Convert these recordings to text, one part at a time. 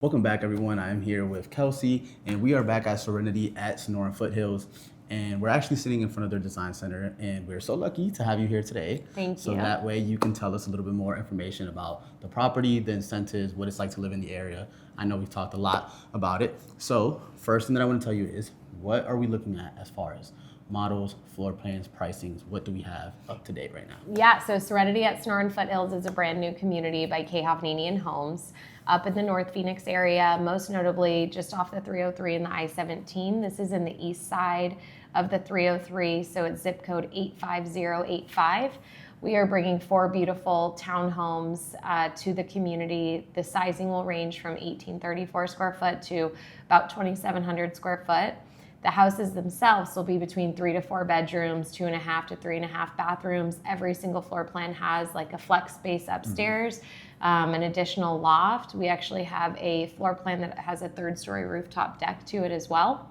Welcome back, everyone. I am here with Kelsey, and we are back at Serenity at Sonoran Foothills, and we're actually sitting in front of their design center, and we're so lucky to have you here today. Thank So you. that way you can tell us a little bit more information about the property, the incentives, what it's like to live in the area. I know we've talked a lot about it. So first thing that I want to tell you is, what are we looking at as far as models, floor plans, pricings? What do we have up to date right now? Yeah, so Serenity at Sonoran Foothills is a brand new community by Hovnanian Homes up in the North Phoenix area, most notably just off the 303 and the I-17. This is in the east side of the 303, so it's zip code 85085. We are bringing 4 beautiful townhomes to the community. The sizing will range from 1,834 square foot to about 2,700 square foot. The houses themselves will be between 3 to 4 bedrooms, 2.5 to 3.5 bathrooms. Every single floor plan has like a flex space upstairs, an additional loft. We actually have a floor plan that has a 3rd-story rooftop deck to it as well.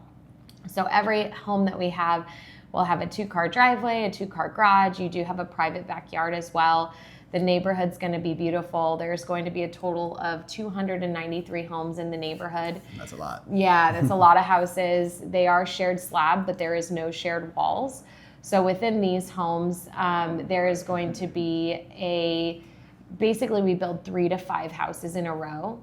So every home that we have will have a 2-car driveway, a 2-car garage. You do have a private backyard as well. The neighborhood's going to be beautiful. There's going to be a total of 293 homes in the neighborhood. That's a lot. Yeah, that's a lot of houses. They are shared slab, but there is no shared walls. So within these homes, there is going to be basically we build 3 to 5 houses in a row.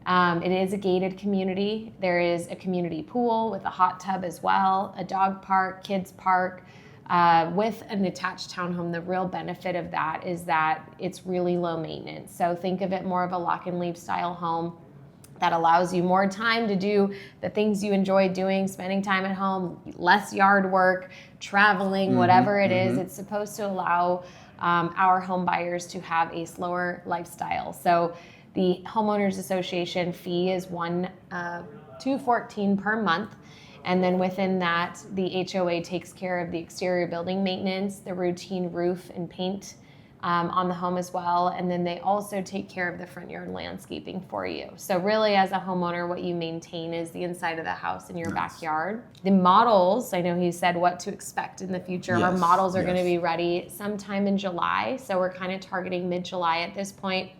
It is a gated community. There is a community pool with a hot tub as well, a dog park, kids park. With an attached townhome, the real benefit of that is that it's really low maintenance. So think of it more of a lock and leave style home that allows you more time to do the things you enjoy doing, spending time at home, less yard work, traveling, whatever it is. It's supposed to allow our home buyers to have a slower lifestyle. So the homeowners association fee is $214 per month. And then within that, the HOA takes care of the exterior building maintenance, the routine roof and paint on the home as well. And then they also take care of the front yard landscaping for you. So really, as a homeowner, what you maintain is the inside of the house and your backyard. The models, I know he said what to expect in the future. Our models are going to be ready sometime in July. So we're kind of targeting mid-July at this point.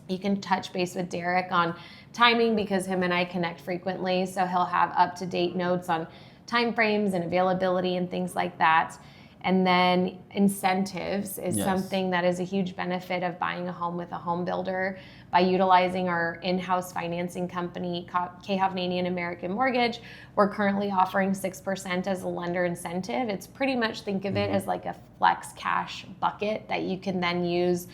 You can touch base with Derek on timing because him and I connect frequently, so he'll have up-to-date notes on timeframes and availability and things like that. And then incentives is something that is a huge benefit of buying a home with a home builder. By utilizing our in-house financing company, Hovnanian American Mortgage, we're currently offering 6% as a lender incentive. It's pretty much, think of it as like a flex cash bucket that you can then use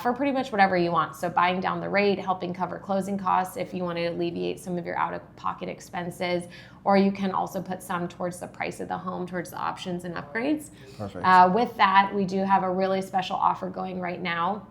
for pretty much whatever you want. So buying down the rate, helping cover closing costs if you want to alleviate some of your out-of-pocket expenses, or you can also put some towards the price of the home, towards the options and upgrades. Perfect. With that, we do have a really special offer going right now.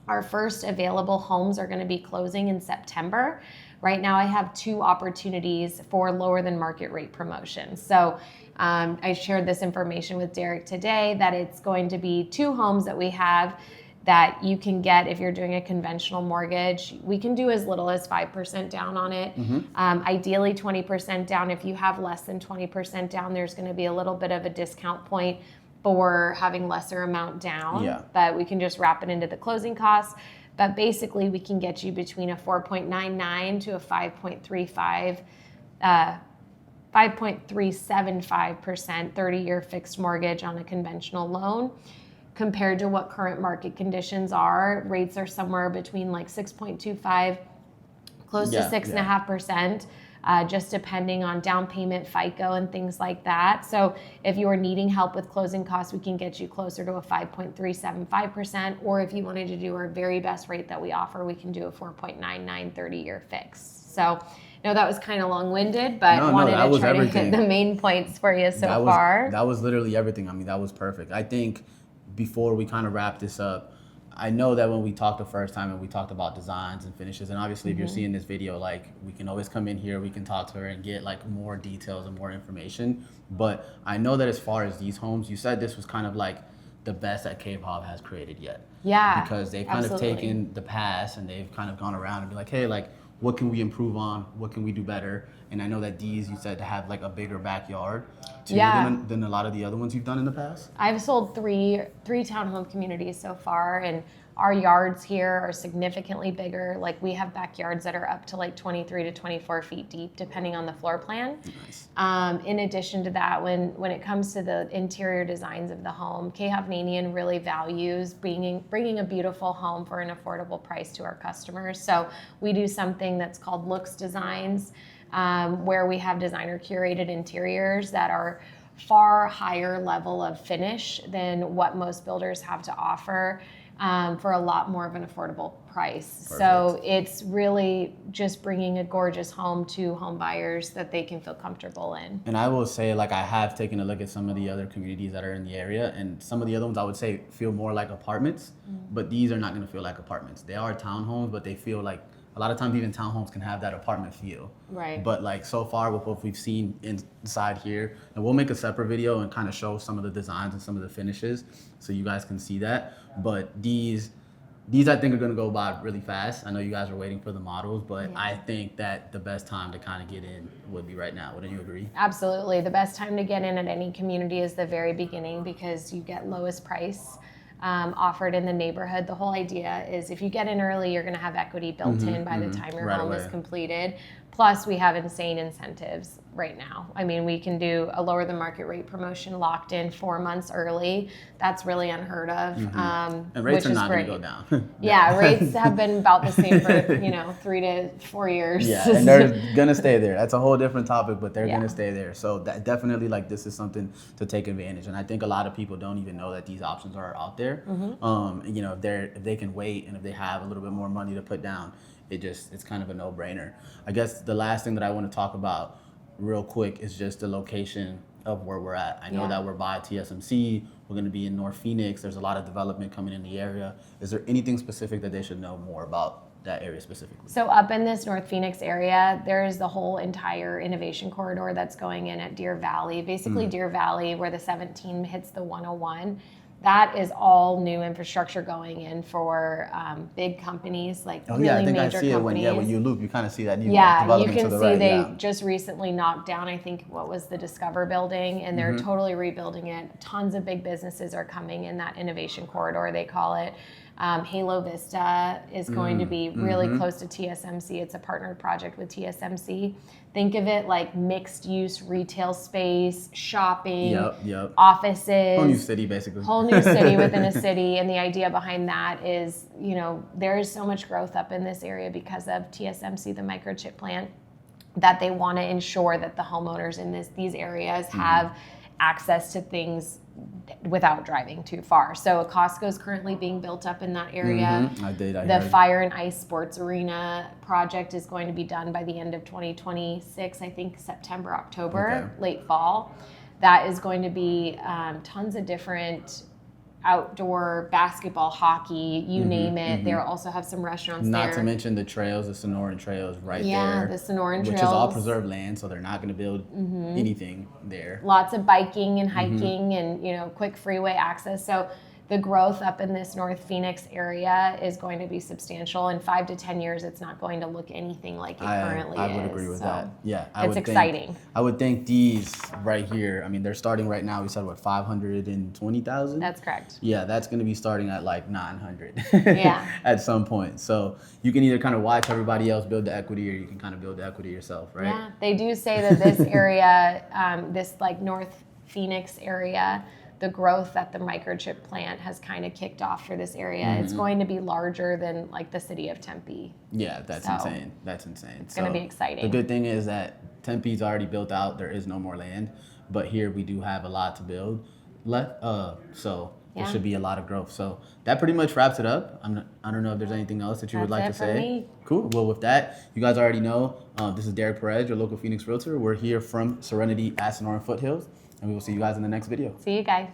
Our first available homes are going to be closing in September. Right now, I have 2 opportunities for lower than market rate promotions. So I shared this information with Derek today that it's going to be 2 homes that we have that you can get if you're doing a conventional mortgage. We can do as little as 5% down on it. Ideally 20% down. If you have less than 20% down, there's going to be a little bit of a discount point for having lesser amount down, but we can just wrap it into the closing costs. But basically we can get you between a 4.99 to a 5.35, 5.375% 30-year fixed mortgage on a conventional loan. Compared to what current market conditions are, rates are somewhere between like 6.25, close to 6.5%. Just depending on down payment, FICO, and things like that. So if you are needing help with closing costs, we can get you closer to a 5.375%. Or if you wanted to do our very best rate that we offer, we can do a 4.99 30-year fix. So no, that was kind of long-winded, but wanted to try to hit the main points for you so far. That was literally everything. I mean, that was perfect. I think before we kind of wrap this up, I know that when we talked the first time and we talked about designs and finishes, and obviously if you're seeing this video, like, we can always come in here, we can talk to her and get like more details and more information. But I know that as far as these homes, you said this was kind of like the best that Khov has created yet. Yeah, because they've kind of taken the past and they've kind of gone around and be like, hey, like, what can we improve on? What can we do better? And I know that these, you said, have like a bigger backyard than a lot of the other ones you've done in the past. I've sold three townhome communities so far, and Our yards here are significantly bigger. Like we have backyards that are up to like 23 to 24 feet deep, depending on the floor plan. Nice. In addition to that, when it comes to the interior designs of the home, Hovnanian really values bringing a beautiful home for an affordable price to our customers. So we do something that's called looks designs, where we have designer curated interiors that are far higher level of finish than what most builders have to offer, for a lot more of an affordable price. Perfect. So it's really just bringing a gorgeous home to home buyers that they can feel comfortable in. And I will say, like, I have taken a look at some of the other communities that are in the area, and some of the other ones I would say feel more like apartments, but these are not going to feel like apartments. They are townhomes, but they feel like, a lot of times even townhomes can have that apartment feel. Right. But like so far with what we've seen inside here, and we'll make a separate video and kind of show some of the designs and some of the finishes so you guys can see that. But these I think are gonna go by really fast. I know you guys are waiting for the models, but Yeah. I think that the best time to kind of get in would be right now. Wouldn't you agree? Absolutely. The best time to get in at any community is the very beginning, because you get lowest price offered in the neighborhood. The whole idea is if you get in early, you're going to have equity built in by the time your Right home is away. completed. Plus, we have insane incentives right now. I mean, we can do a lower than market rate promotion locked in 4 months early. That's really unheard of. And rates which are is not great. gonna go down. Yeah, rates have been about the same for 3 to 4 years. Yeah, and they're gonna stay there. That's a whole different topic, but they're Yeah. gonna stay there. So that definitely, like, this is something to take advantage. And I think a lot of people don't even know that these options are out there. You know, if they can wait, and if they have a little bit more money to put down, it's kind of a no-brainer. I guess the last thing that I want to talk about real quick is just the location of where we're at. I know Yeah. that we're by TSMC. We're going to be in North Phoenix. There's a lot of development coming in the area. Is there anything specific that they should know more about that area specifically? So up in this North Phoenix area, there's the whole entire innovation corridor that's going in at Deer Valley. Basically, Deer Valley, where the 17 hits the 101, that is all new infrastructure going in for big companies, like Oh really yeah, I think I major see companies. it when you loop, you kind of see that new Yeah, you development can to the see right. they Yeah. just recently knocked down, I think, what was the Discover building, and they're totally rebuilding it. Tons of big businesses are coming in that innovation corridor, they call it. Halo Vista is going to be really close to TSMC. It's a partnered project with TSMC. Think of it like mixed use retail space, shopping, Yep. offices. Whole new city, basically. Whole new city within a city. And the idea behind that is, there is so much growth up in this area because of TSMC, the microchip plant, that they want to ensure that the homeowners in these areas have access to things without driving too far. So a Costco is currently being built up in that area. I The heard. Fire and Ice Sports Arena project is going to be done by the end of 2026, I think September, October, Okay. late fall. That is going to be tons of different outdoor basketball, hockey, you name it. They'll also have some restaurants Not there. to mention the trails, the Sonoran trails right Yeah, there. the Sonoran which trails. is all preserved land, so they're not going to build anything there. Lots of biking and hiking and quick freeway access. So the growth up in this North Phoenix area is going to be substantial. In 5 to 10 years, it's not going to look anything like it currently is. I would agree with So that. Yeah, it's exciting. I would think these right here. I mean, they're starting right now. We said what, 520,000? That's correct. Yeah, that's going to be starting at like 900. Yeah. At some point. So you can either kind of watch everybody else build the equity, or you can kind of build the equity yourself, right? Yeah, they do say that this area, this like North Phoenix area, the growth that the microchip plant has kind of kicked off for this area, it's going to be larger than like the city of Tempe. Yeah, that's So, insane. That's insane. It's going to be exciting. The good thing is that Tempe's already built out. There is no more land, but here we do have a lot to build left. So there Yeah. should be a lot of growth. So that pretty much wraps it up. I don't know if there's anything else that you would like That's to it for say. me. Cool. Well, with that, you guys already know. This is Derek Perez, your local Phoenix Realtor. We're here from Serenity at Sonoran Foothills, and we will see you guys in the next video. See you guys.